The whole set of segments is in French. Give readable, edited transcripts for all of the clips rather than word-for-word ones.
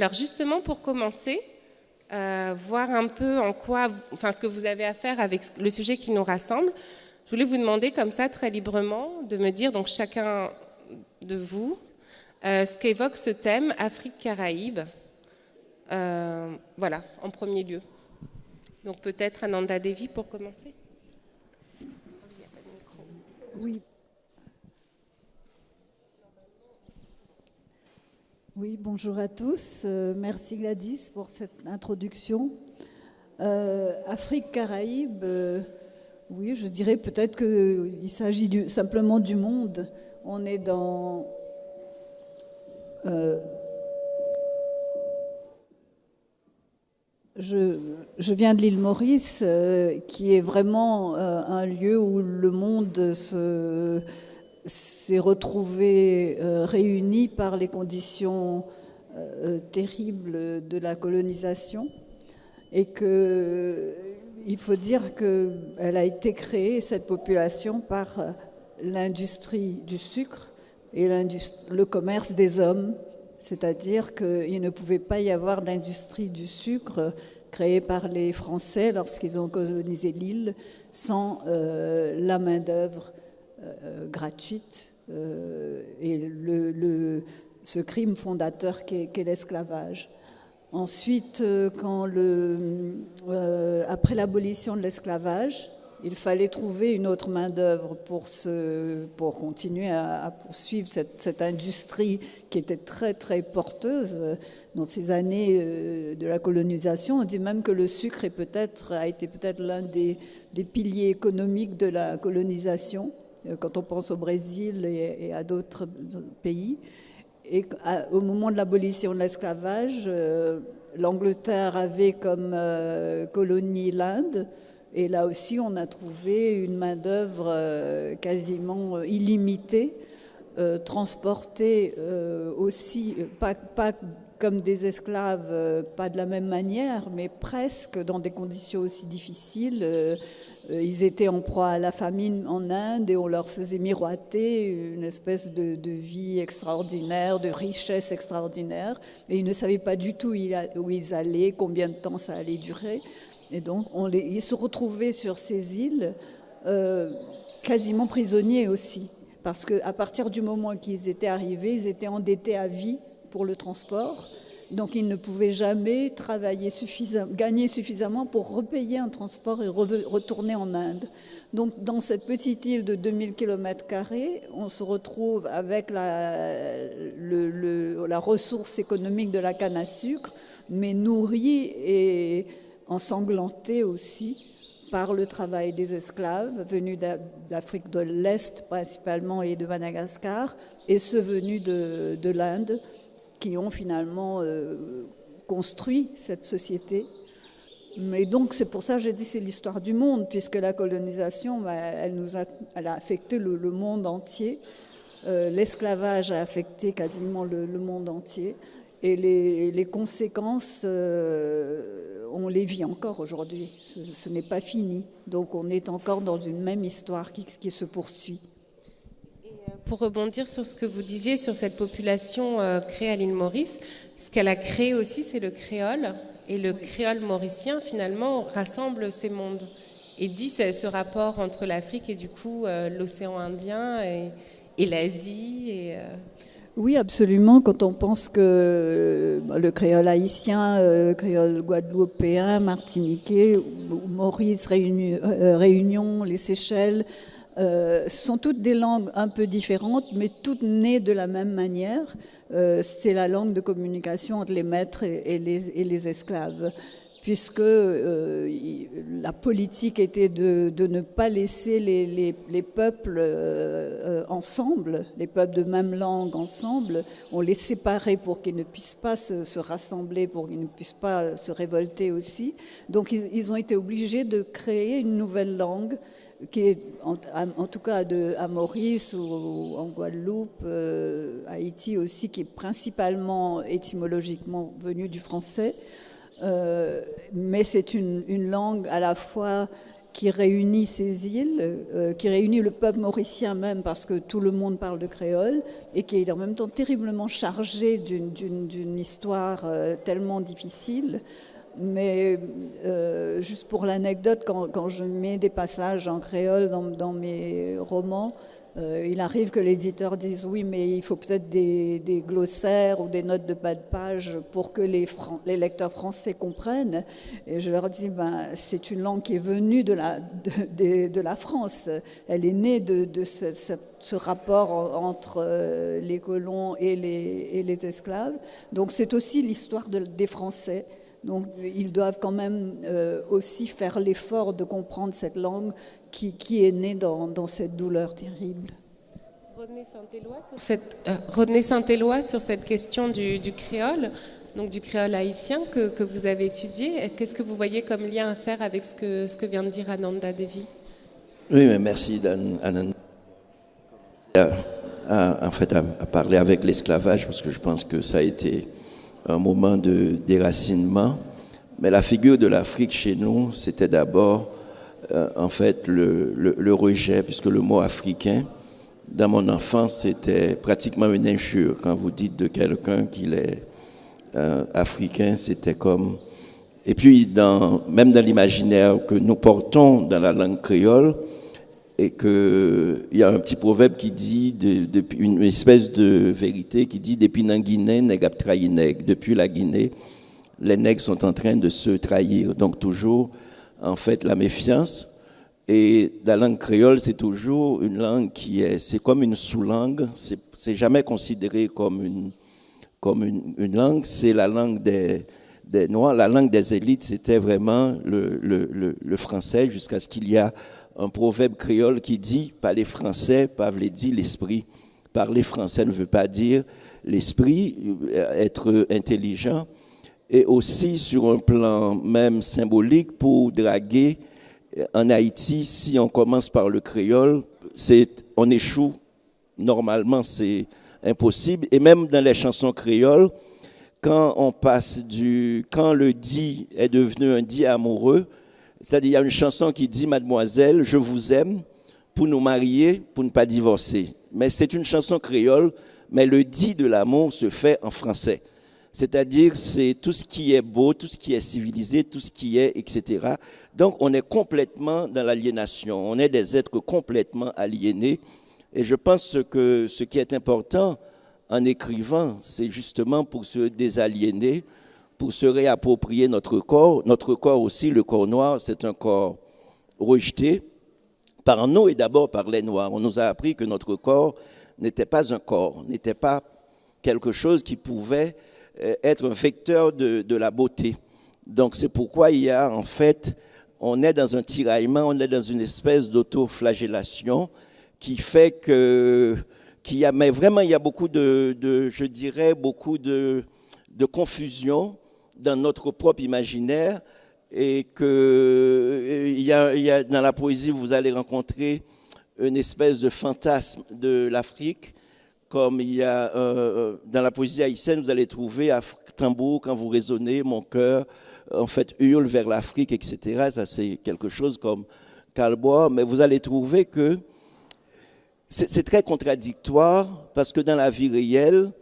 Alors justement, pour commencer, voir un peu en quoi, ce que vous avez à faire avec le sujet qui nous rassemble, je voulais vous demander comme ça, très librement, de me dire, donc chacun de vous, ce qu'évoque ce thème Afrique-Caraïbes. Voilà, en premier lieu. Donc peut-être Ananda Devi pour commencer. Oui. Oui, bonjour à tous. Merci Gladys pour cette introduction. Afrique-Caraïbes, oui, je dirais peut-être qu'il s'agit simplement du monde. On est dans... Je viens de l'île Maurice, qui est vraiment un lieu où le monde s'est retrouvé réuni par les conditions terribles de la colonisation, et il faut dire qu'elle a été créée, cette population, par l'industrie du sucre et le commerce des hommes. C'est-à-dire qu'il ne pouvait pas y avoir d'industrie du sucre créée par les Français lorsqu'ils ont colonisé l'île sans la main-d'œuvre gratuite et ce crime fondateur qu'est l'esclavage. Ensuite, après l'abolition de l'esclavage, il fallait trouver une autre main-d'œuvre pour continuer à poursuivre cette industrie qui était très, très porteuse dans ces années de la colonisation. On dit même que le sucre a été peut-être l'un des piliers économiques de la colonisation, quand on pense au Brésil et à d'autres pays. Et au moment de l'abolition de l'esclavage, l'Angleterre avait comme colonie l'Inde. Et là aussi, on a trouvé une main-d'œuvre quasiment illimitée, transportée aussi, pas comme des esclaves, pas de la même manière, mais presque dans des conditions aussi difficiles. Ils étaient en proie à la famine en Inde et on leur faisait miroiter une espèce de vie extraordinaire, de richesse extraordinaire. Et ils ne savaient pas du tout où ils allaient, combien de temps ça allait durer. Et donc, ils se retrouvaient sur ces îles quasiment prisonniers aussi. Parce qu'à partir du moment qu'ils étaient arrivés, ils étaient endettés à vie pour le transport. Donc, ils ne pouvaient jamais gagner suffisamment pour repayer un transport et retourner en Inde. Donc, dans cette petite île de 2000 km², on se retrouve avec la ressource économique de la canne à sucre, mais nourrie et ensanglantés aussi par le travail des esclaves venus d'Afrique de l'Est principalement et de Madagascar, et ceux venus de l'Inde qui ont finalement construit cette société. Mais donc c'est pour ça que je dis c'est l'histoire du monde, puisque la colonisation, elle a affecté le monde entier. L'esclavage a affecté quasiment le monde entier. Et les conséquences, on les vit encore aujourd'hui. Ce n'est pas fini. Donc on est encore dans une même histoire qui se poursuit. Et pour rebondir sur ce que vous disiez sur cette population créée à l'île Maurice, ce qu'elle a créé aussi, c'est le créole. Et le créole mauricien, finalement, rassemble ces mondes. Et dit ce rapport entre l'Afrique et du coup l'océan Indien et l'Asie Oui, absolument. Quand on pense que le créole haïtien, le créole guadeloupéen, martiniquais, Maurice, Réunion, les Seychelles, ce sont toutes des langues un peu différentes, mais toutes nées de la même manière. C'est la langue de communication entre les maîtres et les esclaves, puisque la politique était de ne pas laisser les peuples ensemble, les peuples de même langue ensemble. On les séparait pour qu'ils ne puissent pas se rassembler, pour qu'ils ne puissent pas se révolter aussi. Donc ils ont été obligés de créer une nouvelle langue qui est, en tout cas à Maurice ou en Guadeloupe, Haïti aussi, qui est principalement étymologiquement venue du français. Mais c'est une langue à la fois qui réunit ces îles, qui réunit le peuple mauricien même parce que tout le monde parle de créole et qui est en même temps terriblement chargé d'une histoire tellement difficile. Mais juste pour l'anecdote, quand je mets des passages en créole dans mes romans, il arrive que l'éditeur dise oui, mais il faut peut-être des glossaires ou des notes de bas de page pour que les lecteurs français comprennent. Et je leur dis, c'est une langue qui est venue de la France. Elle est née de ce rapport entre les colons et les esclaves. Donc c'est aussi l'histoire des Français. Donc ils doivent quand même aussi faire l'effort de comprendre cette langue qui est née dans cette douleur terrible. Rodney Saint-Éloi sur cette question du créole, donc du créole haïtien que vous avez étudié. Qu'est-ce que vous voyez comme lien à faire avec ce que vient de dire Ananda Devi? Oui, mais merci Ananda. En fait, à parler avec l'esclavage, parce que je pense que ça a été un moment de déracinement. Mais la figure de l'Afrique chez nous, c'était d'abord, en fait, le rejet, puisque le mot africain, dans mon enfance, c'était pratiquement une injure. Quand vous dites de quelqu'un qu'il est africain, c'était comme... Et puis, même dans l'imaginaire que nous portons dans la langue créole, et qu'il y a un petit proverbe qui dit, une espèce de vérité qui dit « Depuis la Guinée, nèg ap trahi nèg ». Depuis la Guinée, les nègres sont en train de se trahir. Donc toujours, en fait, la méfiance. Et la langue créole, c'est toujours une langue c'est comme une sous-langue. C'est jamais considéré comme une langue. C'est la langue des Noirs. La langue des élites, c'était vraiment le français, jusqu'à ce qu'il y a un proverbe créole qui dit « Parler français, pas veut dire l'esprit ». Parler français ne veut pas dire l'esprit, être intelligent. Et aussi sur un plan même symbolique, pour draguer en Haïti, si on commence par le créole, on échoue. Normalement, c'est impossible. Et même dans les chansons créoles, quand le dit est devenu un dit amoureux, c'est-à-dire il y a une chanson qui dit « Mademoiselle, je vous aime pour nous marier, pour ne pas divorcer ». Mais c'est une chanson créole, mais le dit de l'amour se fait en français. C'est-à-dire c'est tout ce qui est beau, tout ce qui est civilisé, tout ce qui est, etc. Donc on est complètement dans l'aliénation, on est des êtres complètement aliénés. Et je pense que ce qui est important en écrivant, c'est justement pour se désaliéner, pour se réapproprier notre corps. Notre corps aussi, le corps noir, c'est un corps rejeté par nous et d'abord par les Noirs. On nous a appris que notre corps n'était pas un corps, n'était pas quelque chose qui pouvait être un vecteur de la beauté. Donc c'est pourquoi il y a en fait, on est dans un tiraillement, on est dans une espèce d'autoflagellation qui fait mais vraiment il y a beaucoup je dirais, beaucoup de confusion dans notre propre imaginaire, et il y a dans la poésie, vous allez rencontrer une espèce de fantasme de l'Afrique, comme il y a dans la poésie haïtienne, vous allez trouver à tambour, quand vous résonnez, mon cœur en fait hurle vers l'Afrique, etc. Ça c'est quelque chose comme Calbois, mais vous allez trouver que c'est très contradictoire, parce que dans la vie réelle,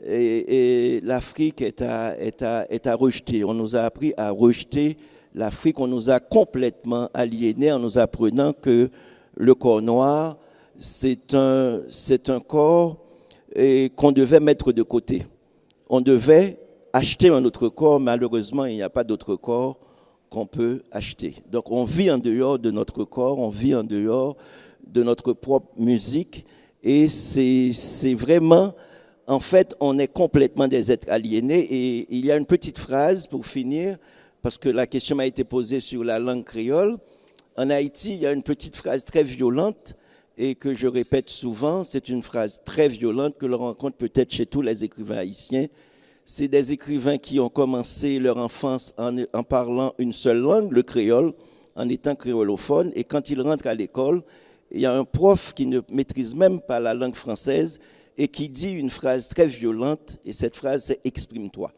et l'Afrique est à rejeter. On nous a appris à rejeter l'Afrique, on nous a complètement aliénés en nous apprenant que le corps noir, c'est un corps qu'on devait mettre de côté. On devait acheter un autre corps, malheureusement, il n'y a pas d'autre corps qu'on peut acheter. Donc on vit en dehors de notre corps, on vit en dehors de notre propre musique, et c'est vraiment... En fait, on est complètement des êtres aliénés, et il y a une petite phrase pour finir, parce que la question m'a été posée sur la langue créole. En Haïti, il y a une petite phrase très violente et que je répète souvent. C'est une phrase très violente que l'on rencontre peut-être chez tous les écrivains haïtiens. C'est des écrivains qui ont commencé leur enfance en parlant une seule langue, le créole, en étant créolophone, et quand ils rentrent à l'école, il y a un prof qui ne maîtrise même pas la langue française et qui dit une phrase très violente, et cette phrase, c'est « exprime-toi ».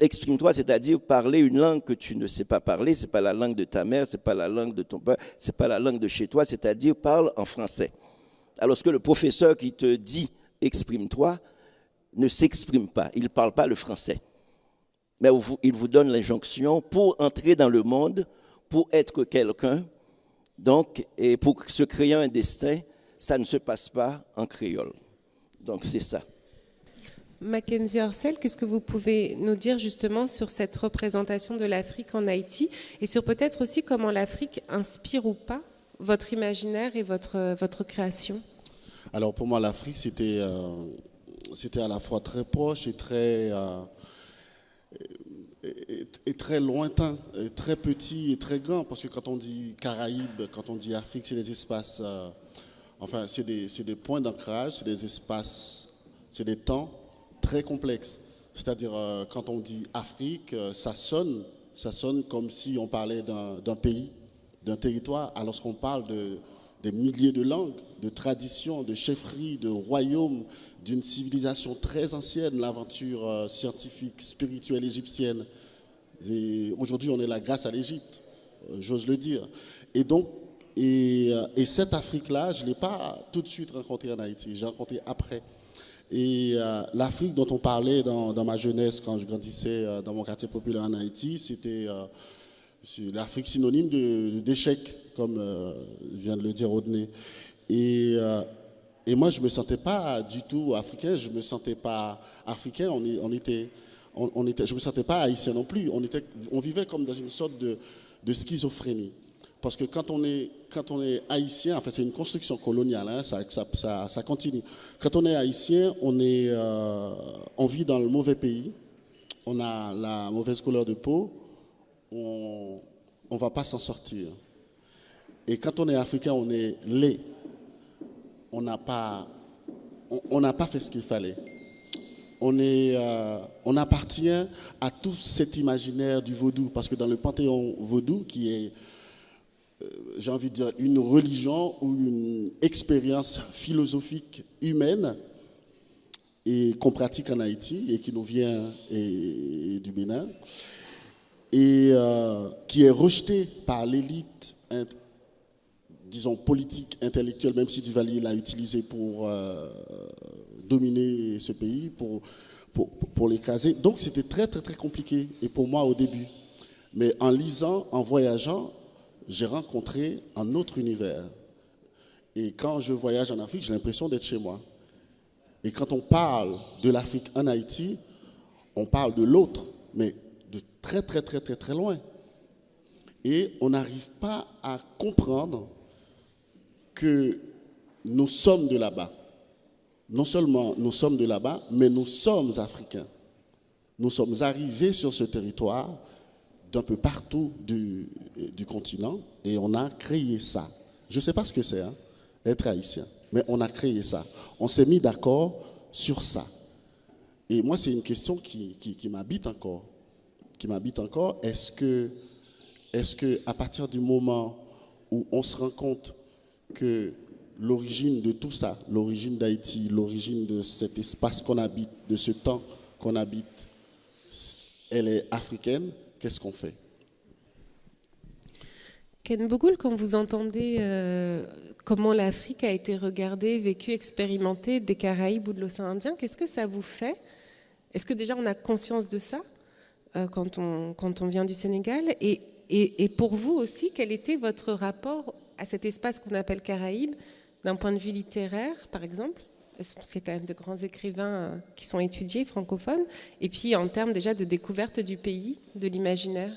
Exprime-toi, c'est-à-dire parler une langue que tu ne sais pas parler, c'est pas la langue de ta mère, c'est pas la langue de ton père, c'est pas la langue de chez toi, c'est-à-dire parle en français. Alors que le professeur qui te dit exprime-toi ne s'exprime pas, il ne parle pas le français. Mais il vous donne l'injonction pour entrer dans le monde, pour être quelqu'un, donc, et pour se créer un destin, ça ne se passe pas en créole. Donc c'est ça. Mackenzie Orsel, qu'est-ce que vous pouvez nous dire justement sur cette représentation de l'Afrique en Haïti et sur peut-être aussi comment l'Afrique inspire ou pas votre imaginaire et votre création? Alors pour moi, l'Afrique, c'était à la fois très proche et très lointain, et très petit et très grand, parce que quand on dit Caraïbes, quand on dit Afrique, c'est des espaces, c'est des points d'ancrage, c'est des espaces, c'est des temps très complexes. C'est-à-dire, quand on dit Afrique, ça sonne comme si on parlait d'un pays, d'un territoire, alors qu'on parle des milliers de langues, de traditions, de chefferies, de royaumes, d'une civilisation très ancienne, l'aventure scientifique, spirituelle égyptienne. Aujourd'hui, on est là grâce à l'Égypte, j'ose le dire. Et donc, cette Afrique-là, je ne l'ai pas tout de suite rencontrée en Haïti, j'ai rencontré après. Et l'Afrique dont on parlait dans ma jeunesse, quand je grandissais dans mon quartier populaire en Haïti, c'était l'Afrique synonyme d'échec, comme vient de le dire Rodney. Et moi, je ne me sentais pas du tout africain, je ne me sentais pas africain, je ne me sentais pas haïtien non plus. On vivait comme dans une sorte de schizophrénie. Parce que quand on est haïtien, enfin c'est une construction coloniale, hein, ça continue. Quand on est haïtien, on vit dans le mauvais pays, on a la mauvaise couleur de peau, on ne va pas s'en sortir. Et quand on est africain, on est laid. On n'a pas fait ce qu'il fallait. On appartient à tout cet imaginaire du vaudou, parce que dans le panthéon vaudou, qui est, j'ai envie de dire, une religion ou une expérience philosophique humaine et qu'on pratique en Haïti et qui nous vient du Bénin, et qui est rejetée par l'élite, disons, politique, intellectuelle, même si Duvalier l'a utilisé pour dominer ce pays, pour l'écraser. Donc c'était très, très, très compliqué, et pour moi au début. Mais en lisant, en voyageant, j'ai rencontré un autre univers. Et quand je voyage en Afrique, j'ai l'impression d'être chez moi. Et quand on parle de l'Afrique en Haïti, on parle de l'autre, mais de très, très, très, très, très loin. Et on n'arrive pas à comprendre que nous sommes de là-bas. Non seulement nous sommes de là-bas, mais nous sommes africains. Nous sommes arrivés sur ce territoire d'un peu partout du continent et on a créé ça. Je ne sais pas ce que c'est, hein, être haïtien, mais on a créé ça. On s'est mis d'accord sur ça. Et moi, c'est une question qui m'habite encore. Est-ce que à partir du moment où on se rend compte que l'origine de tout ça, l'origine d'Haïti, l'origine de cet espace qu'on habite, de ce temps qu'on habite, elle est africaine, qu'est-ce qu'on fait? Ken Bougoul, quand vous entendez comment l'Afrique a été regardée, vécue, expérimentée des Caraïbes ou de l'océan Indien, qu'est-ce que ça vous fait? Est-ce que déjà on a conscience de ça quand on vient du Sénégal? Et pour vous aussi, quel était votre rapport à cet espace qu'on appelle Caraïbes, d'un point de vue littéraire, par exemple? Parce qu'il y a quand même de grands écrivains qui sont étudiés, francophones, et puis en termes déjà de découverte du pays, de l'imaginaire.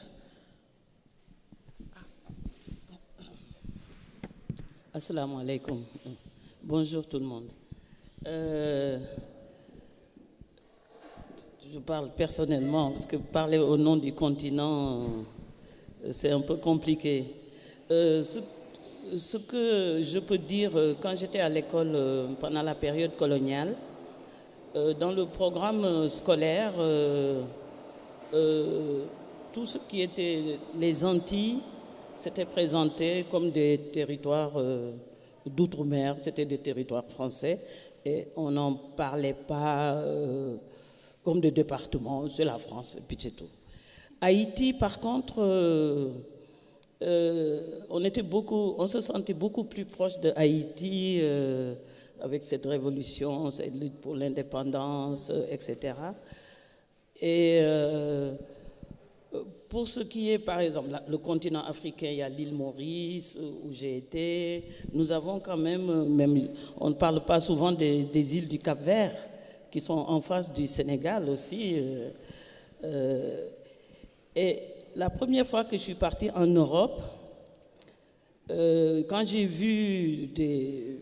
Assalamu alaikum. Bonjour tout le monde. Je parle personnellement, parce que parler au nom du continent, c'est un peu compliqué. Ce que je peux dire, quand j'étais à l'école pendant la période coloniale, dans le programme scolaire, tout ce qui était les Antilles, c'était présenté comme des territoires d'outre-mer, c'était des territoires français, et on n'en parlait pas comme des départements, c'est la France, et puis c'est tout. Haïti, par contre, on se sentait beaucoup plus proche de Haïti avec cette révolution, cette lutte pour l'indépendance, etc. Et pour ce qui est, par exemple, le continent africain, il y a l'île Maurice où j'ai été. Nous avons quand même on ne parle pas souvent des îles du Cap-Vert qui sont en face du Sénégal aussi. Et la première fois que je suis partie en Europe, quand j'ai vu des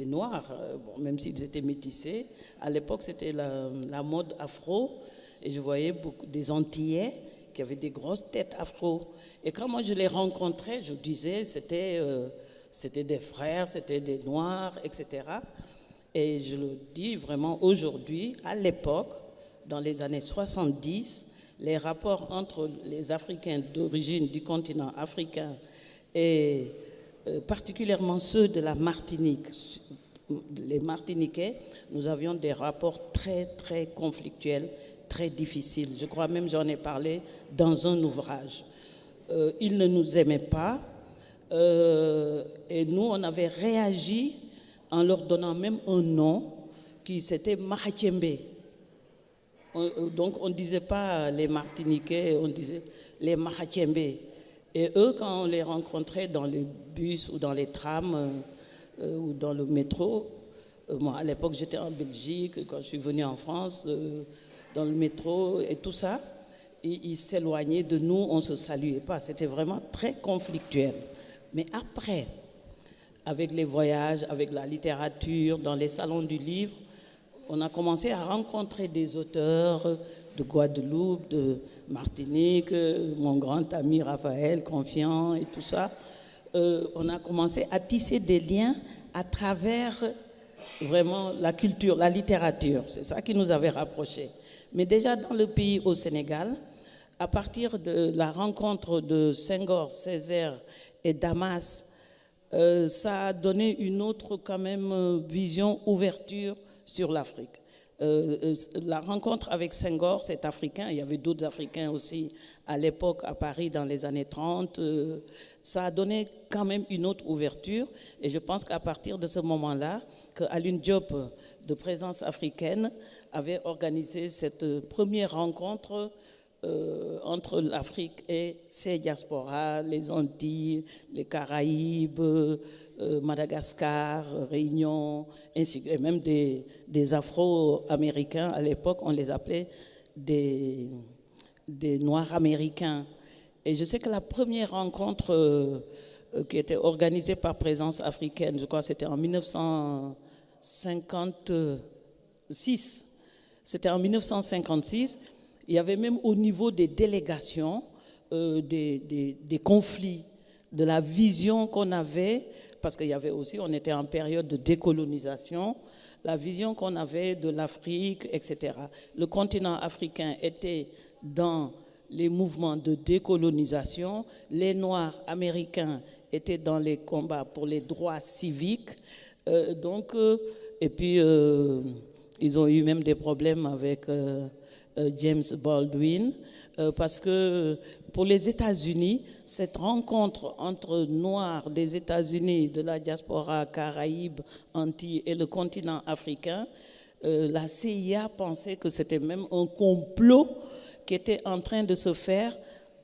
Noirs, bon, même s'ils étaient métissés, à l'époque c'était la mode afro, et je voyais beaucoup des Antillais qui avaient des grosses têtes afro. Et quand moi je les rencontrais, je disais c'était des frères, c'était des Noirs, etc. Et je le dis vraiment aujourd'hui, à l'époque, dans les années 70, les rapports entre les Africains d'origine du continent africain et particulièrement ceux de la Martinique, les Martiniquais, nous avions des rapports très, très conflictuels, très difficiles. Je crois même, j'en ai parlé dans un ouvrage. Ils ne nous aimaient pas et nous, on avait réagi en leur donnant même un nom qui c'était Mahatiembe. Donc on ne disait pas les Martiniquais, on disait les Mahatiembe. Et eux, quand on les rencontrait dans le bus ou dans les trams ou dans le métro, moi à l'époque j'étais en Belgique, quand je suis venue en France, dans le métro et tout ça, ils s'éloignaient de nous, on ne se saluait pas. C'était vraiment très conflictuel. Mais après, avec les voyages, avec la littérature, dans les salons du livre, on a commencé à rencontrer des auteurs de Guadeloupe, de Martinique, mon grand ami Raphaël Confiant et tout ça. On a commencé à tisser des liens à travers vraiment la culture, la littérature. C'est ça qui nous avait rapprochés. Mais déjà dans le pays, au Sénégal, à partir de la rencontre de Senghor, Césaire et Damas, ça a donné une autre quand même vision, ouverture sur l'Afrique. La rencontre avec Senghor, cet Africain, il y avait d'autres Africains aussi à l'époque à Paris dans les années 30, ça a donné quand même une autre ouverture et je pense qu'à partir de ce moment-là, que Alioune Diop de Présence africaine avait organisé cette première rencontre entre l'Afrique et ses diasporas, les Antilles, les Caraïbes, Madagascar, Réunion, ainsi que même des Afro-Américains. À l'époque, on les appelait des Noirs américains. Et je sais que la première rencontre qui était organisée par Présence africaine, je crois que c'était en 1956. C'était en 1956. Il y avait même au niveau des délégations des conflits, de la vision qu'on avait, parce qu'il y avait aussi, on était en période de décolonisation, la vision qu'on avait de l'Afrique, etc. Le continent africain était dans les mouvements de décolonisation, les Noirs américains étaient dans les combats pour les droits civiques, et puis ils ont eu même des problèmes avec James Baldwin, parce que pour les États-Unis, cette rencontre entre Noirs des États-Unis, de la diaspora Caraïbes, Antilles et le continent africain, la CIA pensait que c'était même un complot qui était en train de se faire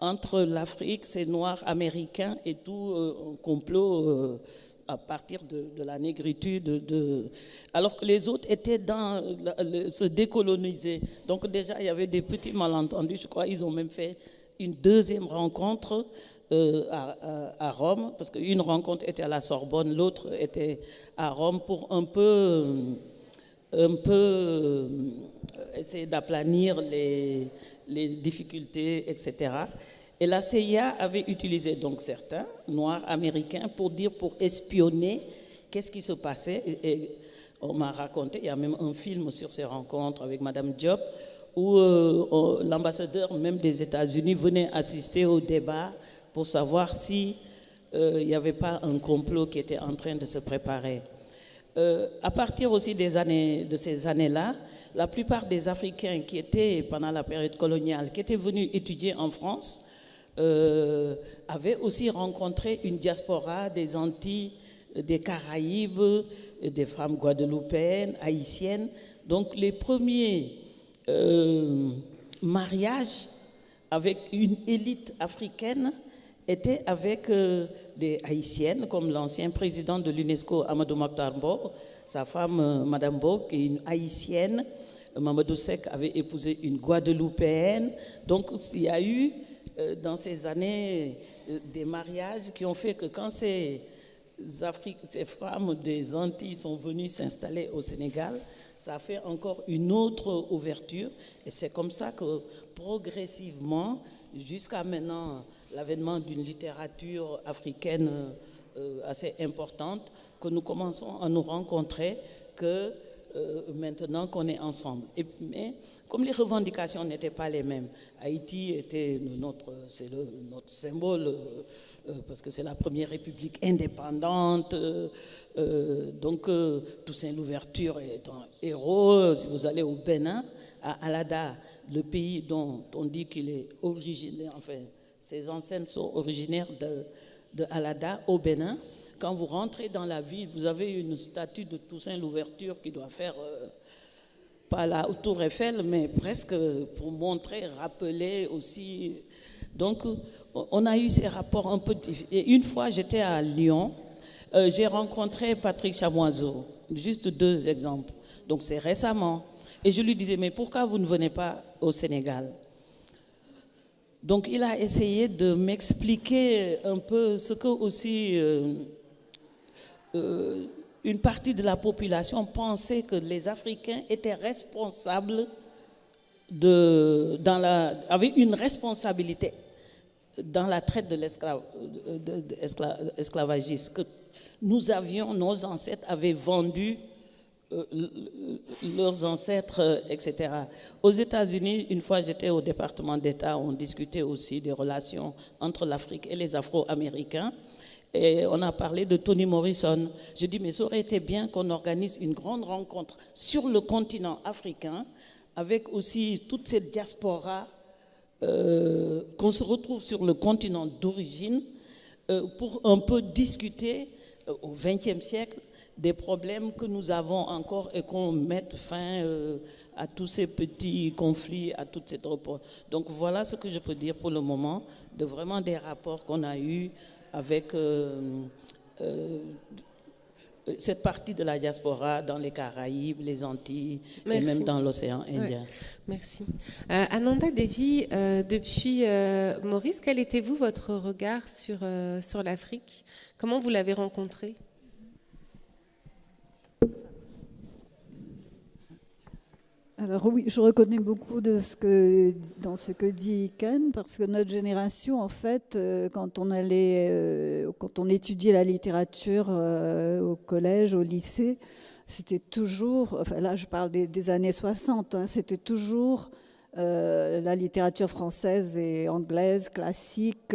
entre l'Afrique, ces Noirs américains et tout, un complot à partir de la négritude, alors que les autres étaient dans se décoloniser. Donc déjà, il y avait des petits malentendus. Je crois qu'ils ont même fait une deuxième rencontre à Rome, parce qu'une rencontre était à la Sorbonne, l'autre était à Rome pour un peu essayer d'aplanir les difficultés, etc. Et la CIA avait utilisé donc certains Noirs américains pour espionner qu'est-ce qui se passait. Et on m'a raconté, il y a même un film sur ces rencontres avec Madame Diop, où l'ambassadeur même des États-Unis venait assister au débat pour savoir si il n'y avait pas un complot qui était en train de se préparer. À partir aussi de ces années-là, la plupart des Africains qui étaient, pendant la période coloniale, qui étaient venus étudier en France, avaient aussi rencontré une diaspora des Antilles, des Caraïbes, des femmes guadeloupéennes, haïtiennes. Donc les premiers mariages avec une élite africaine étaient avec des haïtiennes, comme l'ancien président de l'UNESCO, Amadou Mokhtar Mbow, sa femme, Madame Mbow, qui est une haïtienne. Mamadou Seck avait épousé une guadeloupéenne. Donc il y a eu dans ces années des mariages qui ont fait que quand ces femmes des Antilles sont venues s'installer au Sénégal, ça a fait encore une autre ouverture. Et c'est comme ça que progressivement, jusqu'à maintenant, l'avènement d'une littérature africaine assez importante, que nous commençons à nous rencontrer, que maintenant qu'on est ensemble. Mais comme les revendications n'étaient pas les mêmes, Haïti était notre symbole, parce que c'est la première république indépendante, donc Toussaint Louverture est un héros. Si vous allez au Bénin, à Alada, le pays dont on dit qu'il est originaire, enfin, ses ancêtres sont originaires de Alada, au Bénin. Quand vous rentrez dans la ville, vous avez une statue de Toussaint Louverture qui doit faire, pas la Tour Eiffel, mais presque pour montrer, rappeler aussi. Donc, on a eu ces rapports un peu difficiles. Et une fois, j'étais à Lyon, j'ai rencontré Patrick Chamoiseau, juste 2 exemples. Donc, c'est récemment. Et je lui disais, mais pourquoi vous ne venez pas au Sénégal? Donc, il a essayé de m'expliquer un peu ce que aussi une partie de la population pensait que les Africains étaient responsables avaient une responsabilité dans la traite de l'esclavagisme, que nos ancêtres avaient vendu leurs ancêtres, etc. Aux États-Unis, une fois j'étais au département d'État, on discutait aussi des relations entre l'Afrique et les Afro-Américains. Et on a parlé de Toni Morrison. Je dis, mais ça aurait été bien qu'on organise une grande rencontre sur le continent africain, avec aussi toute cette diaspora, qu'on se retrouve sur le continent d'origine, pour un peu discuter au XXe siècle des problèmes que nous avons encore et qu'on mette fin à tous ces petits conflits, à toute cette report. Donc voilà ce que je peux dire pour le moment, de vraiment des rapports qu'on a eus avec cette partie de la diaspora dans les Caraïbes, les Antilles. Merci. Et même dans l'océan Indien. Ouais. Merci. Ananda Devi, depuis Maurice, quel était-vous votre regard sur l'Afrique? Comment vous l'avez rencontré? Alors oui, je reconnais beaucoup dans ce que dit Ken, parce que notre génération, en fait, quand on étudiait la littérature au collège, au lycée, c'était toujours, enfin là je parle des années 60, hein, c'était toujours la littérature française et anglaise, classique.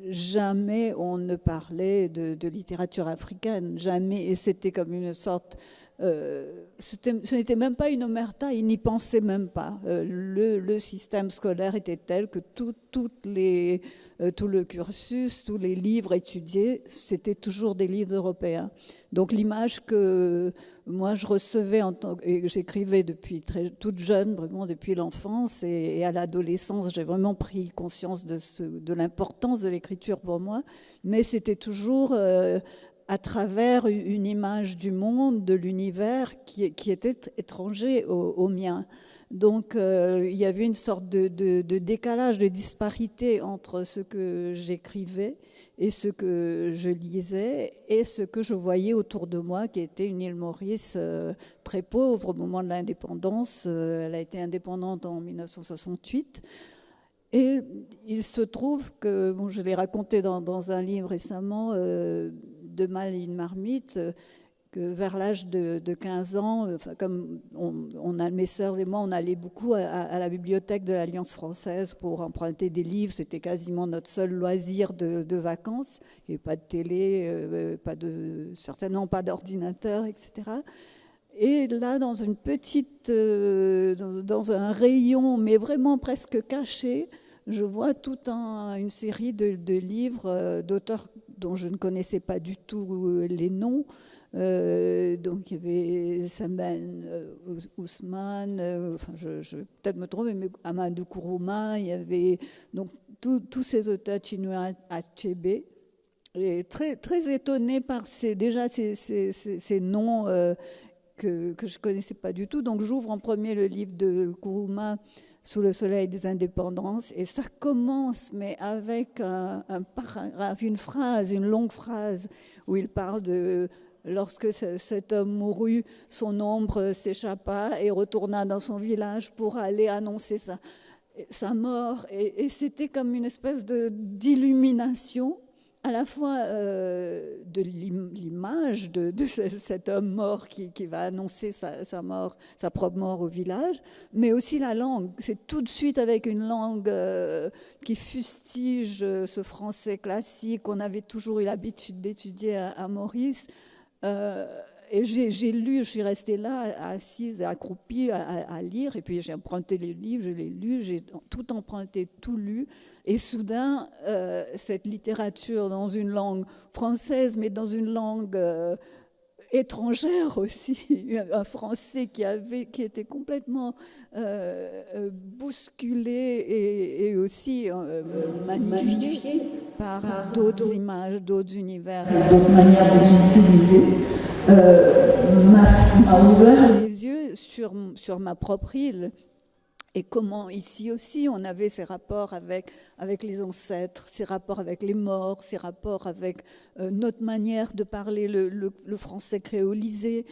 Jamais on ne parlait de littérature africaine, jamais, et c'était comme une sorte... ce n'était même pas une omerta, ils n'y pensaient même pas. Le système scolaire était tel que tout le cursus, tous les livres étudiés, c'était toujours des livres européens. Donc l'image que moi je recevais et que j'écrivais depuis toute jeune, vraiment depuis l'enfance et à l'adolescence, j'ai vraiment pris conscience de l'importance de l'écriture pour moi, mais c'était toujours... à travers une image du monde, de l'univers qui était étranger au mien. Donc il y avait une sorte de décalage, de disparité entre ce que j'écrivais et ce que je lisais et ce que je voyais autour de moi, qui était une île Maurice très pauvre au moment de l'indépendance. Elle a été indépendante en 1968. Et il se trouve que, bon, je l'ai raconté dans un livre récemment, De Mal et une marmite, que vers l'âge de 15 ans, comme mes sœurs et moi, on allait beaucoup à la bibliothèque de l'Alliance française pour emprunter des livres. C'était quasiment notre seul loisir de vacances. Il n'y avait pas de télé, certainement pas d'ordinateur, etc. Et là, dans une petite, dans un rayon, mais vraiment presque caché, je vois toute une série de livres d'auteurs dont je ne connaissais pas du tout les noms. Donc il y avait Saman Ousmane, je vais peut-être me tromper, mais Amadou Kourouma, il y avait donc tous ces auteurs Chinua Achebe, et très, très étonnée par ces noms que je ne connaissais pas du tout. Donc j'ouvre en premier le livre de Kourouma, Sous le soleil des indépendances, et ça commence, mais avec un paragraphe, une longue phrase où il parle de lorsque cet homme mourut, son ombre s'échappa et retourna dans son village pour aller annoncer sa mort. Et c'était comme une espèce d'illumination, à la fois de l'image de cet homme mort qui va annoncer sa mort, sa propre mort au village, mais aussi la langue. C'est tout de suite avec une langue qui fustige ce français classique qu'on avait toujours eu l'habitude d'étudier à Maurice. Et j'ai lu, je suis restée là, assise, accroupie, à lire, et puis j'ai emprunté les livres, je les lus, j'ai tout emprunté, tout lu, et soudain, cette littérature dans une langue française, mais dans une langue étrangère aussi, un français qui était complètement bousculé et aussi magnifié par d'autres images, d'autres univers, d'autres manières de l'utiliser, m'a ouvert les yeux sur ma propre île. Et comment ici aussi on avait ces rapports avec les ancêtres, ces rapports avec les morts, ces rapports avec notre manière de parler le français créolisé.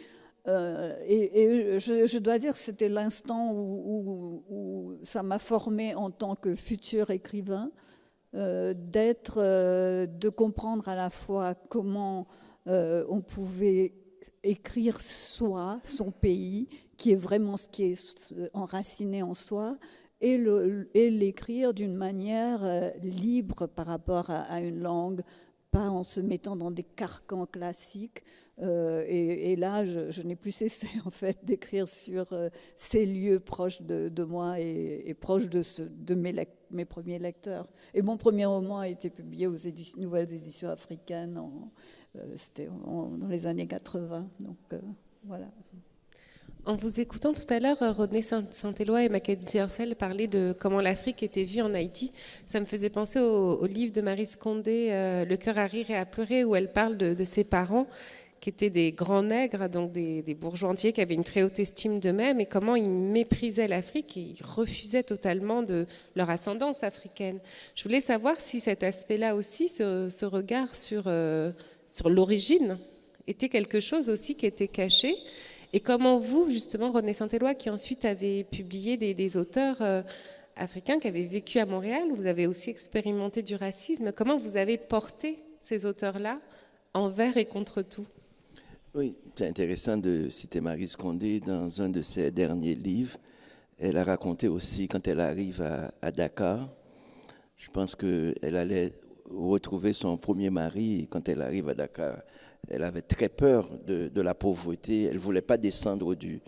Et je dois dire que c'était l'instant où ça m'a formée en tant que futur écrivain, de comprendre à la fois comment on pouvait écrire son pays, qui est vraiment ce qui est enraciné en soi, et l'écrire d'une manière libre par rapport à une langue, pas en se mettant dans des carcans classiques. Et là, je n'ai plus cessé en fait d'écrire sur ces lieux proches de moi et proches de mes premiers lecteurs. Et mon premier roman a été publié aux Nouvelles Éditions Africaines, c'était dans les années 80. Donc voilà. En vous écoutant tout à l'heure, Rodney Saint-Éloi et Mackenzie Orsel parlaient de comment l'Afrique était vue en Haïti. Ça me faisait penser au livre de Marie Scondé, Le cœur à rire et à pleurer, où elle parle de ses parents qui étaient des grands nègres, donc des bourgeois entiers qui avaient une très haute estime d'eux-mêmes, et comment ils méprisaient l'Afrique et ils refusaient totalement de leur ascendance africaine. Je voulais savoir si cet aspect-là aussi, ce regard sur l'origine, était quelque chose aussi qui était caché. Et comment vous, justement, Rodney Saint-Éloi, qui ensuite avez publié des auteurs africains qui avaient vécu à Montréal, vous avez aussi expérimenté du racisme, comment vous avez porté ces auteurs-là envers et contre tout? Oui, c'est intéressant de citer Marie Scondé dans un de ses derniers livres. Elle a raconté aussi quand elle arrive à Dakar, je pense qu'elle allait retrouver son premier mari, et quand elle arrive à Dakar, elle avait très peur de la pauvreté. Elle ne voulait pas descendre du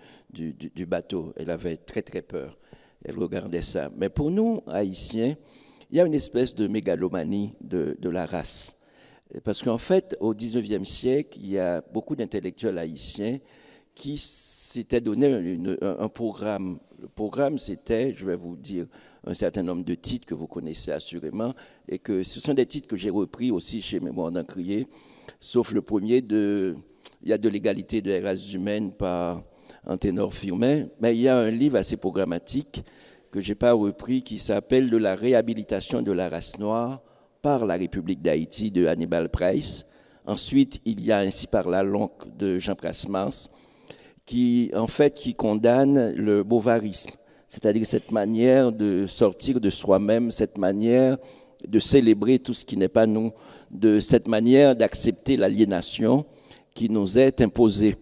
bateau. Elle avait très, très peur. Elle regardait ça. Mais pour nous, Haïtiens, il y a une espèce de mégalomanie de la race. Parce qu'en fait, au XIXe siècle, il y a beaucoup d'intellectuels haïtiens qui s'étaient donné un programme. Le programme, c'était, je vais vous dire, un certain nombre de titres que vous connaissez assurément, et que ce sont des titres que j'ai repris aussi chez Mémoire d'Encrier, sauf le premier, il y a de l'égalité de la race humaine par Anténor Firmin, mais il y a un livre assez programmatique que je n'ai pas repris qui s'appelle « De la réhabilitation de la race noire par la République d'Haïti » de Hannibal Price. Ensuite, il y a Ainsi par la langue de Jean Prasmas, qui condamne le bovarisme, c'est-à-dire cette manière de sortir de soi-même, cette manière de célébrer tout ce qui n'est pas nous, de cette manière d'accepter l'aliénation qui nous est imposée.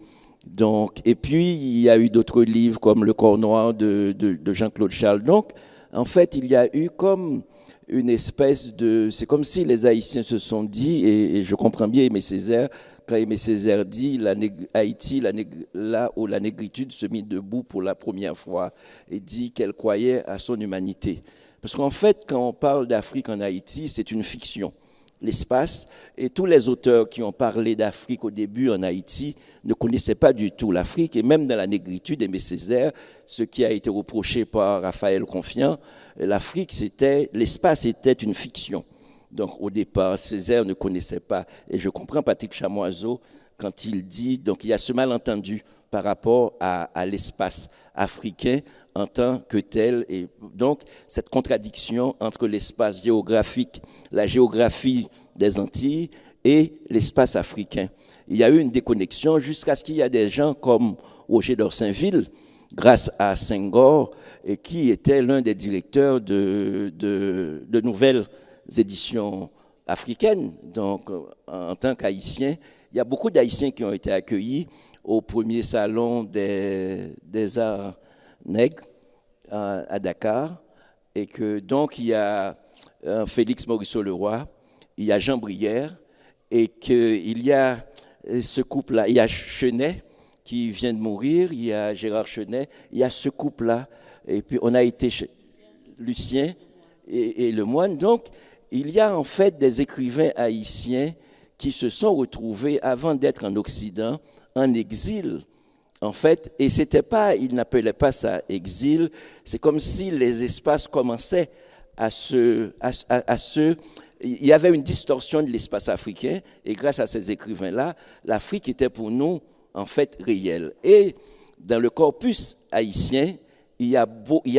Donc, et puis, il y a eu d'autres livres comme Le Corps noir de Jean-Claude Charles. Donc, en fait, il y a eu comme une espèce de... C'est comme si les Haïtiens se sont dit, et je comprends bien Aimé Césaire, quand Aimé Césaire dit Haïti, là où la négritude se mit debout pour la première fois, et dit qu'elle croyait à son humanité. Parce qu'en fait, quand on parle d'Afrique en Haïti, c'est une fiction. L'espace, et tous les auteurs qui ont parlé d'Afrique au début en Haïti ne connaissaient pas du tout l'Afrique, et même dans la négritude, Aimé Césaire, ce qui a été reproché par Raphaël Confiant, l'Afrique, l'espace était une fiction. Donc au départ, Césaire ne connaissait pas, et je comprends Patrick Chamoiseau quand il dit, donc il y a ce malentendu par rapport à l'espace africain en tant que tel, et donc cette contradiction entre l'espace géographique, la géographie des Antilles et l'espace africain. Il y a eu une déconnexion jusqu'à ce qu'il y ait des gens comme Roger d'Orsainville, grâce à Senghor, et qui était l'un des directeurs de nouvelles éditions africaines. Donc, en tant qu'Haïtien, il y a beaucoup d'Haïtiens qui ont été accueillis au premier salon des arts nègres à Dakar, et que donc il y a Félix Morisseau-Leroy, il y a Jean Brière, et qu'il y a ce couple-là, il y a Chenet qui vient de mourir, il y a Gérard Chenet, il y a ce couple-là, et puis on a été Lucien et Lemoine. Donc il y a en fait des écrivains haïtiens qui se sont retrouvés avant d'être en Occident, en exil, en fait, et c'était pas, ils n'appelaient pas ça exil, c'est comme si les espaces commençaient il y avait une distorsion de l'espace africain, et grâce à ces écrivains-là, l'Afrique était pour nous, en fait, réelle. Et dans le corpus haïtien, il y a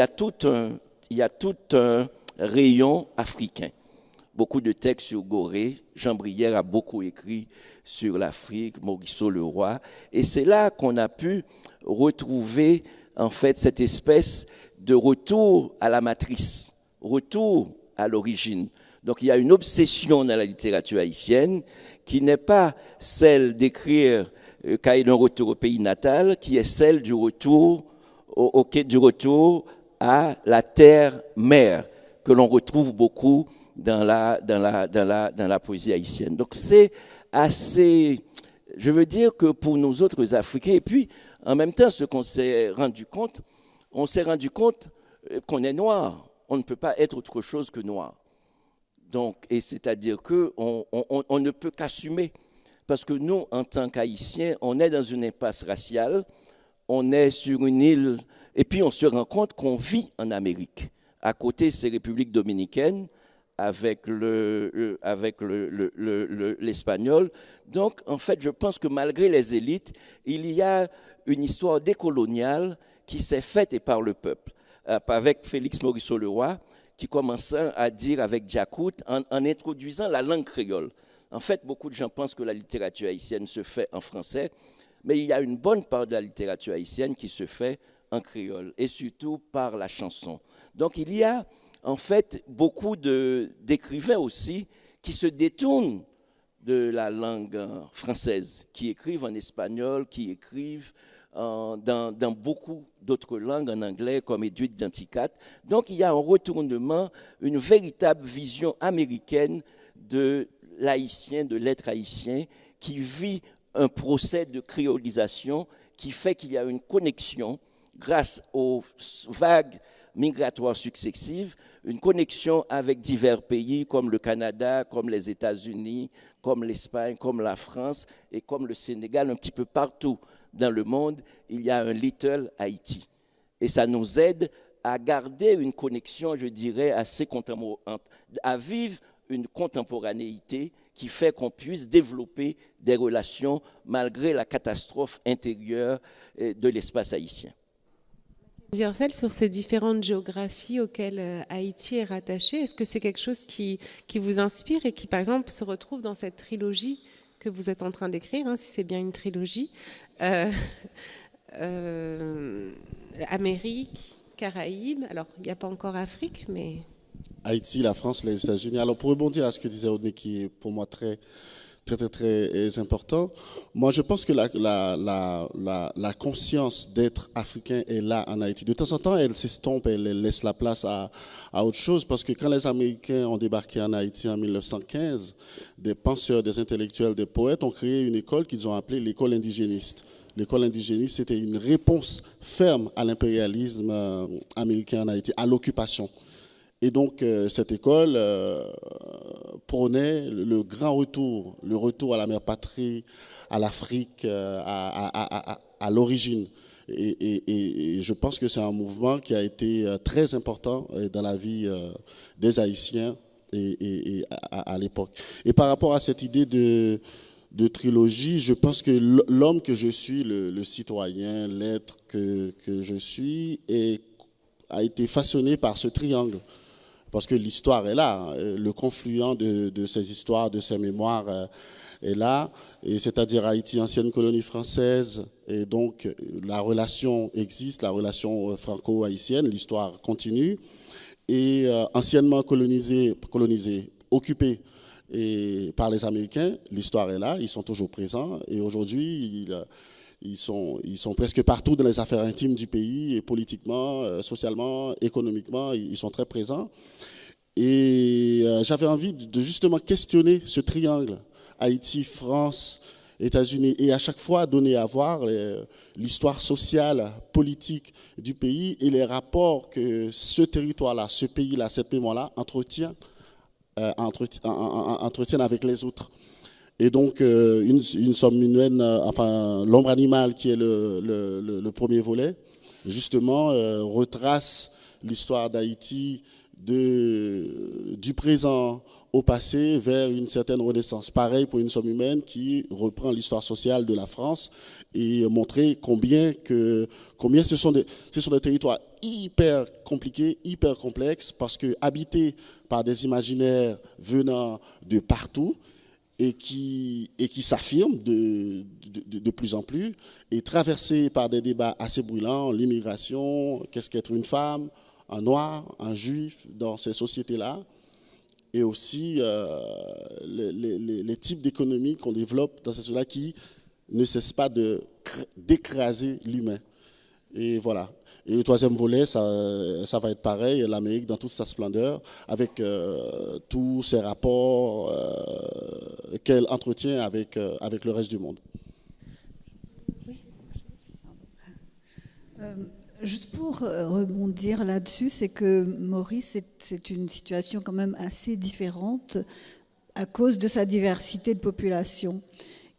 tout un rayon africain. Beaucoup de textes sur Gorée. Jean Brière a beaucoup écrit sur l'Afrique, Morisseau-Leroy. Et c'est là qu'on a pu retrouver, en fait, cette espèce de retour à la matrice, retour à l'origine. Donc, il y a une obsession dans la littérature haïtienne qui n'est pas celle d'écrire Cahier d'un retour au pays natal, qui est celle du retour, du retour à la terre-mère, que l'on retrouve beaucoup dans la poésie haïtienne. Donc c'est assez, je veux dire que pour nous autres Africains, et puis en même temps ce qu'on s'est rendu compte, on s'est rendu compte qu'on est noir, on ne peut pas être autre chose que noir. Donc, et c'est-à-dire qu'on ne peut qu'assumer, parce que nous, en tant qu'Haïtiens, on est dans une impasse raciale, on est sur une île, et puis on se rend compte qu'on vit en Amérique. À côté, c'est République dominicaine, avec l'espagnol. Donc, en fait, je pense que malgré les élites, il y a une histoire décoloniale qui s'est faite et par le peuple. Avec Félix Morisseau-Leroy, qui commençait à dire avec Diacout, en introduisant la langue créole. En fait, beaucoup de gens pensent que la littérature haïtienne se fait en français, mais il y a une bonne part de la littérature haïtienne qui se fait en créole, et surtout par la chanson. Donc, il y a en fait beaucoup d'écrivains aussi qui se détournent de la langue française, qui écrivent en espagnol, qui écrivent dans beaucoup d'autres langues, en anglais, comme Edwidge Danticat. Donc, il y a un retournement, une véritable vision américaine de l'haïtien, de l'être haïtien, qui vit un procès de créolisation qui fait qu'il y a une connexion grâce aux vagues migratoires successives, une connexion avec divers pays comme le Canada, comme les États-Unis, comme l'Espagne, comme la France et comme le Sénégal, un petit peu partout dans le monde, il y a un Little Haïti. Et ça nous aide à garder une connexion, je dirais, assez contemporaine, à vivre une contemporanéité qui fait qu'on puisse développer des relations malgré la catastrophe intérieure de l'espace haïtien. Sur ces différentes géographies auxquelles Haïti est rattaché, est-ce que c'est quelque chose qui vous inspire et qui, par exemple, se retrouve dans cette trilogie que vous êtes en train d'écrire, si c'est bien une trilogie, Amérique, Caraïbes, alors il n'y a pas encore Afrique, mais... Haïti, la France, les États-Unis. Alors pour rebondir à ce que disait Odné, qui est pour moi très, très important. Moi, je pense que la conscience d'être africain est là en Haïti. De temps en temps, elle s'estompe, elle laisse la place à autre chose, parce que quand les Américains ont débarqué en Haïti en 1915, des penseurs, des intellectuels, des poètes ont créé une école qu'ils ont appelée l'école indigéniste. L'école indigéniste, c'était une réponse ferme à l'impérialisme américain en Haïti, à l'occupation. Et donc, cette école prônait le grand retour, le retour à la mère patrie, à l'Afrique, à l'origine. Et je pense que c'est un mouvement qui a été très important dans la vie des Haïtiens à l'époque. Et par rapport à cette idée de trilogie, je pense que l'homme que je suis, le citoyen, l'être que je suis, a été façonné par ce triangle. Parce que l'histoire est là, le confluent de ces histoires, de ces mémoires est là, et c'est-à-dire Haïti, ancienne colonie française, et donc la relation existe, la relation franco-haïtienne, l'histoire continue, et anciennement colonisée, occupée par les Américains, l'histoire est là, ils sont toujours présents, et aujourd'hui, ils sont presque partout dans les affaires intimes du pays, et politiquement, socialement, économiquement, ils sont très présents. Et j'avais envie de justement questionner ce triangle, Haïti, France, États-Unis, et à chaque fois donner à voir l'histoire sociale, politique du pays et les rapports que ce territoire-là, ce pays-là, cette mémoire-là entretiennent avec les autres. Et donc, une somme humaine, enfin, l'ombre animale, qui est le premier volet, justement, retrace l'histoire d'Haïti du présent au passé vers une certaine renaissance. Pareil pour une somme humaine qui reprend l'histoire sociale de la France et montrer combien ce sont des territoires hyper compliqués, hyper complexes, parce que habités par des imaginaires venant de partout, et qui s'affirme de plus en plus, et traversé par des débats assez brûlants, l'immigration, qu'est-ce qu'être une femme, un noir, un juif dans ces sociétés-là, et aussi les types d'économies qu'on développe dans ces sociétés-là qui ne cessent pas d'écraser l'humain. Et voilà. Et le troisième volet, ça va être pareil, l'Amérique dans toute sa splendeur, avec tous ses rapports qu'elle entretient avec le reste du monde. Oui. Juste pour rebondir là-dessus, c'est que Maurice, c'est une situation quand même assez différente à cause de sa diversité de population,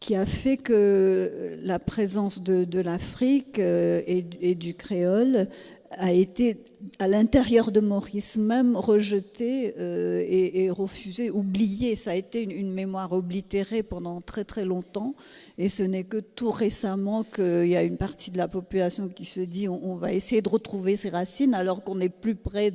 qui a fait que la présence de l'Afrique et du créole a été, à l'intérieur de Maurice même, rejetée et refusée, oubliée. Ça a été une mémoire oblitérée pendant très très longtemps, et ce n'est que tout récemment qu'il y a une partie de la population qui se dit on va essayer de retrouver ses racines, alors qu'on est plus près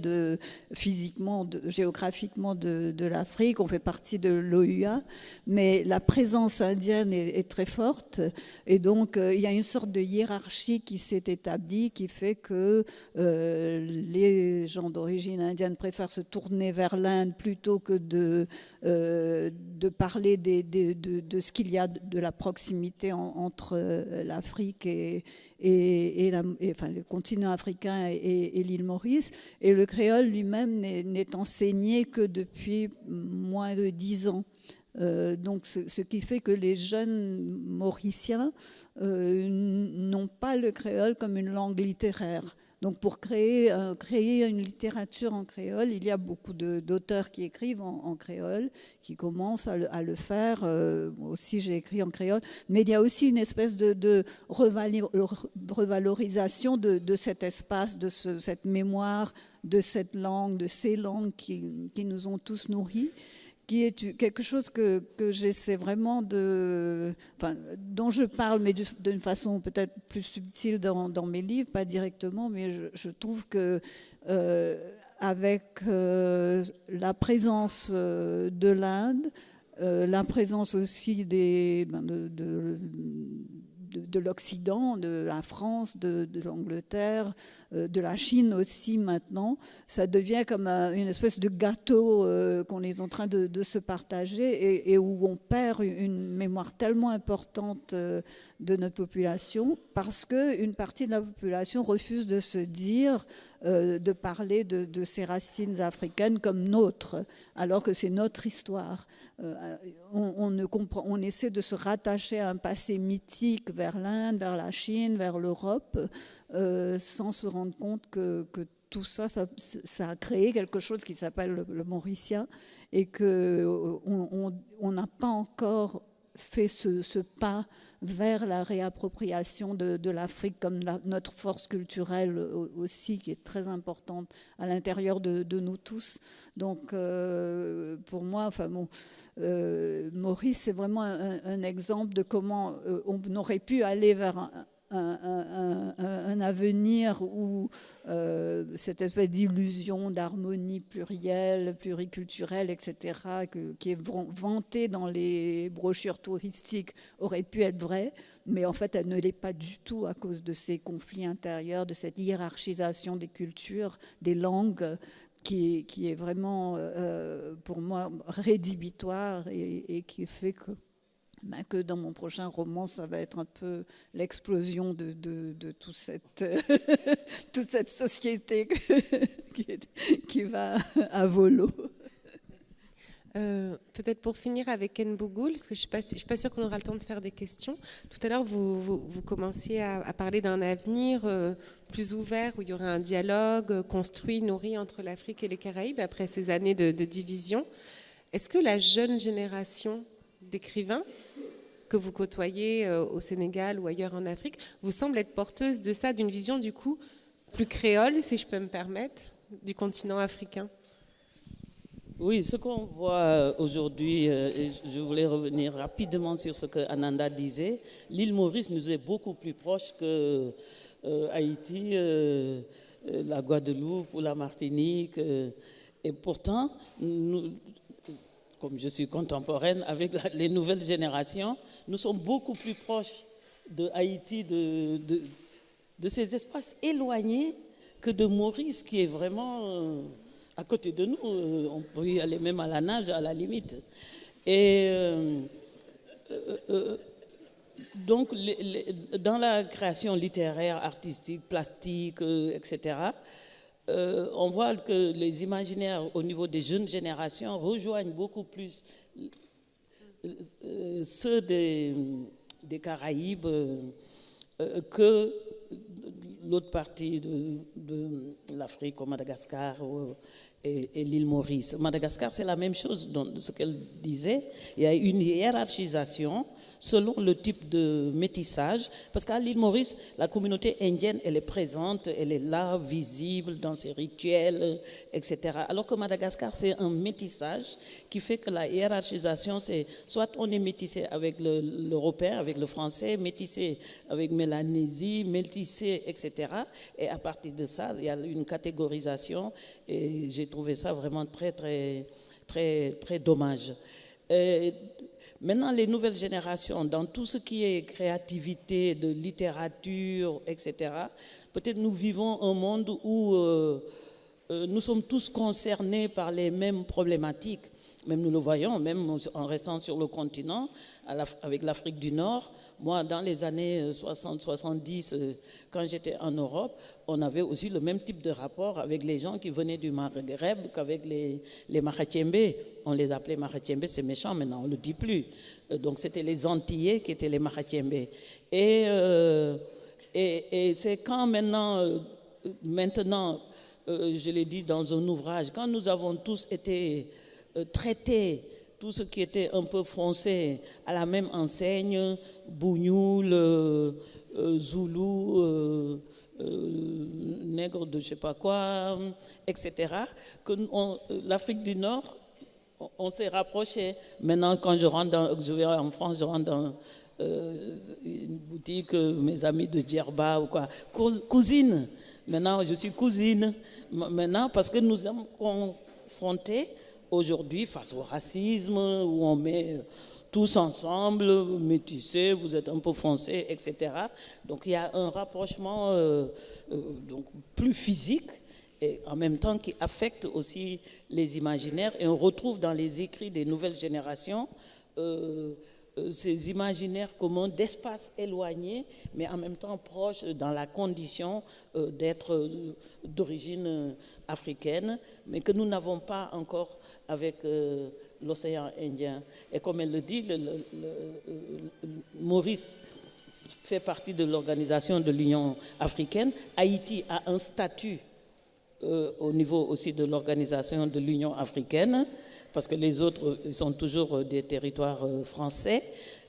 physiquement, géographiquement de l'Afrique, on fait partie de l'OUA, mais la présence indienne est très forte, et donc il y a une sorte de hiérarchie qui s'est établie, qui fait que les gens d'origine indienne préfèrent se tourner vers l'Inde plutôt que de parler de ce qu'il y a de la proximité entre l'Afrique et le continent africain et l'île Maurice. Et le créole lui-même n'est enseigné que depuis moins de 10 ans. Donc ce qui fait que les jeunes mauriciens n'ont pas le créole comme une langue littéraire. Donc pour créer une littérature en créole, il y a beaucoup d'auteurs qui écrivent en créole, qui commencent à le faire. Moi aussi, j'ai écrit en créole. Mais il y a aussi une espèce de revalorisation de cet espace, de cette mémoire, de cette langue, de ces langues qui nous ont tous nourris, qui est quelque chose que j'essaie vraiment dont je parle, mais d'une façon peut-être plus subtile dans mes livres, pas directement, mais je trouve que avec la présence de l'Inde, la présence aussi des de l'Occident, de la France, de l'Angleterre, de la Chine aussi maintenant. Ça devient comme une espèce de gâteau qu'on est en train de se partager et où on perd une mémoire tellement importante de notre population parce qu'une partie de la population refuse de se dire, de parler de ces racines africaines comme nôtres, alors que c'est notre histoire. On essaie de se rattacher à un passé mythique vers l'Inde, vers la Chine, vers l'Europe, sans se rendre compte que tout ça a créé quelque chose qui s'appelle le mauricien et qu'on n'a pas encore fait ce pas vers la réappropriation de l'Afrique comme notre force culturelle aussi, qui est très importante à l'intérieur de nous tous. Donc, pour moi, Maurice, c'est vraiment un exemple de comment on aurait pu aller vers un avenir où cette espèce d'illusion d'harmonie plurielle, pluriculturelle, etc., qui est vantée dans les brochures touristiques, aurait pu être vraie, mais en fait, elle ne l'est pas du tout à cause de ces conflits intérieurs, de cette hiérarchisation des cultures, des langues, qui est vraiment, pour moi, rédhibitoire et qui fait que dans mon prochain roman, ça va être un peu l'explosion de toute cette société qui va à volo. Peut-être pour finir avec Ken Bougoul, parce que je ne suis pas sûre qu'on aura le temps de faire des questions. Tout à l'heure, vous commenciez à parler d'un avenir plus ouvert, où il y aurait un dialogue construit, nourri entre l'Afrique et les Caraïbes, après ces années de division. Est-ce que la jeune génération d'écrivains que vous côtoyez au Sénégal ou ailleurs en Afrique vous semble être porteuse de ça, d'une vision du coup plus créole, si je peux me permettre, du continent africain? Oui, ce qu'on voit aujourd'hui, je voulais revenir rapidement sur ce que Ananda disait, l'île Maurice nous est beaucoup plus proche que Haïti, la Guadeloupe ou la Martinique, et pourtant, comme je suis contemporaine avec les nouvelles générations, nous sommes beaucoup plus proches de Haïti, de ces espaces éloignés que de Maurice, qui est vraiment à côté de nous. On peut y aller même à la nage, à la limite. Et donc, dans la création littéraire, artistique, plastique, etc., on voit que les imaginaires au niveau des jeunes générations rejoignent beaucoup plus ceux des Caraïbes que l'autre partie de l'Afrique, comme Madagascar et l'île Maurice. Madagascar, c'est la même chose dans ce qu'elle disait. Il y a une hiérarchisation selon le type de métissage, parce qu'à l'île Maurice, la communauté indienne, elle est présente, elle est là, visible dans ses rituels, etc. Alors que Madagascar, c'est un métissage qui fait que la hiérarchisation, c'est soit on est métissé avec l'européen, avec le français, métissé avec Mélanésie, métissé, etc. Et à partir de ça, il y a une catégorisation, et j'ai trouvé ça vraiment très, très, très, très dommage. Maintenant, les nouvelles générations, dans tout ce qui est créativité, de littérature, etc., peut-être nous vivons un monde où nous sommes tous concernés par les mêmes problématiques. Même nous le voyons, même en restant sur le continent, avec l'Afrique du Nord. Moi, dans les années 60-70, quand j'étais en Europe, on avait aussi le même type de rapport avec les gens qui venaient du Maghreb qu'avec les Mahachembe. On les appelait Mahachembe, c'est méchant maintenant, on ne le dit plus. Donc c'était les Antillais qui étaient les Mahachembe. Et c'est quand maintenant, je l'ai dit dans un ouvrage, quand nous avons tous été traités, tout ce qui était un peu français, à la même enseigne, Bougnoul, Zoulou, nègre de je sais pas quoi, etc., que l'Afrique du Nord, on s'est rapproché. Maintenant, quand je vais en France, je rentre dans une boutique, mes amis de Djerba ou quoi, cousine. Maintenant, je suis cousine. Maintenant, parce que nous sommes confrontés aujourd'hui face au racisme, où on met tous ensemble, métissés, vous êtes un peu foncés, etc. Donc il y a un rapprochement donc plus physique et en même temps qui affecte aussi les imaginaires. Et on retrouve dans les écrits des nouvelles générations ces imaginaires communs d'espaces éloignés, mais en même temps proches dans la condition d'être d'origine africaine, mais que nous n'avons pas encore avec l'océan Indien. Et comme elle le dit, Maurice fait partie de l'organisation de l'Union africaine. Haïti a un statut au niveau aussi de l'organisation de l'Union africaine, parce que les autres sont toujours des territoires français.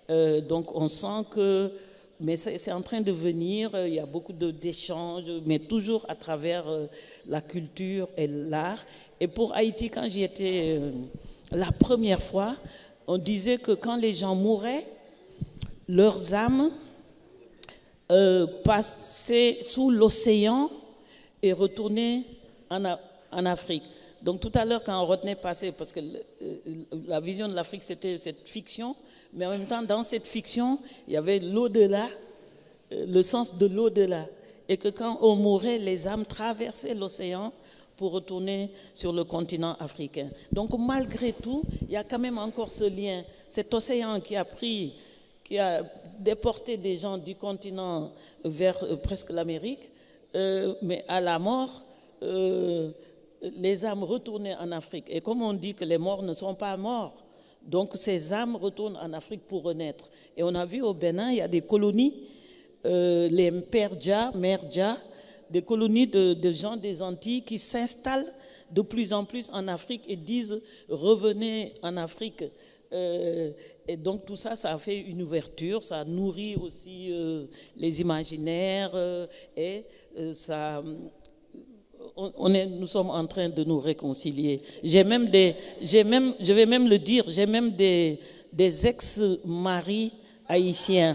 Donc on sent que, mais c'est en train de venir, il y a beaucoup d'échanges, mais toujours à travers la culture et l'art. Et pour Haïti, quand j'y étais la première fois, on disait que quand les gens mouraient, leurs âmes passaient sous l'océan et retournaient en Afrique. Donc tout à l'heure, quand on retenait passer, parce que la vision de l'Afrique, c'était cette fiction, mais en même temps, dans cette fiction, il y avait l'au-delà, le sens de l'au-delà. Et que quand on mourait, les âmes traversaient l'océan pour retourner sur le continent africain. Donc malgré tout, il y a quand même encore ce lien. Cet océan qui a déporté des gens du continent vers presque l'Amérique, mais à la mort, les âmes retournaient en Afrique. Et comme on dit que les morts ne sont pas morts, donc ces âmes retournent en Afrique pour renaître. Et on a vu au Bénin, il y a des colonies, les Perdja, Merdja, des colonies de gens des Antilles qui s'installent de plus en plus en Afrique et disent « revenez en Afrique ». Et donc tout ça, ça a fait une ouverture, ça nourrit aussi les imaginaires et ça... nous sommes en train de nous réconcilier. Je vais même le dire, j'ai même des ex-maris haïtiens.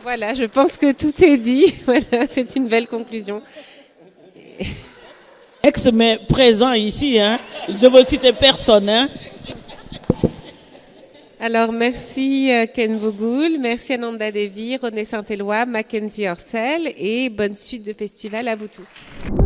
Voilà, je pense que tout est dit. Voilà, c'est une belle conclusion. Ex, mais présent ici, hein. Je veux citer personne, hein. Alors, merci Ken Vogul, merci Ananda Devi, René Saint-Éloi, Mackenzie Orsel et bonne suite de festival à vous tous.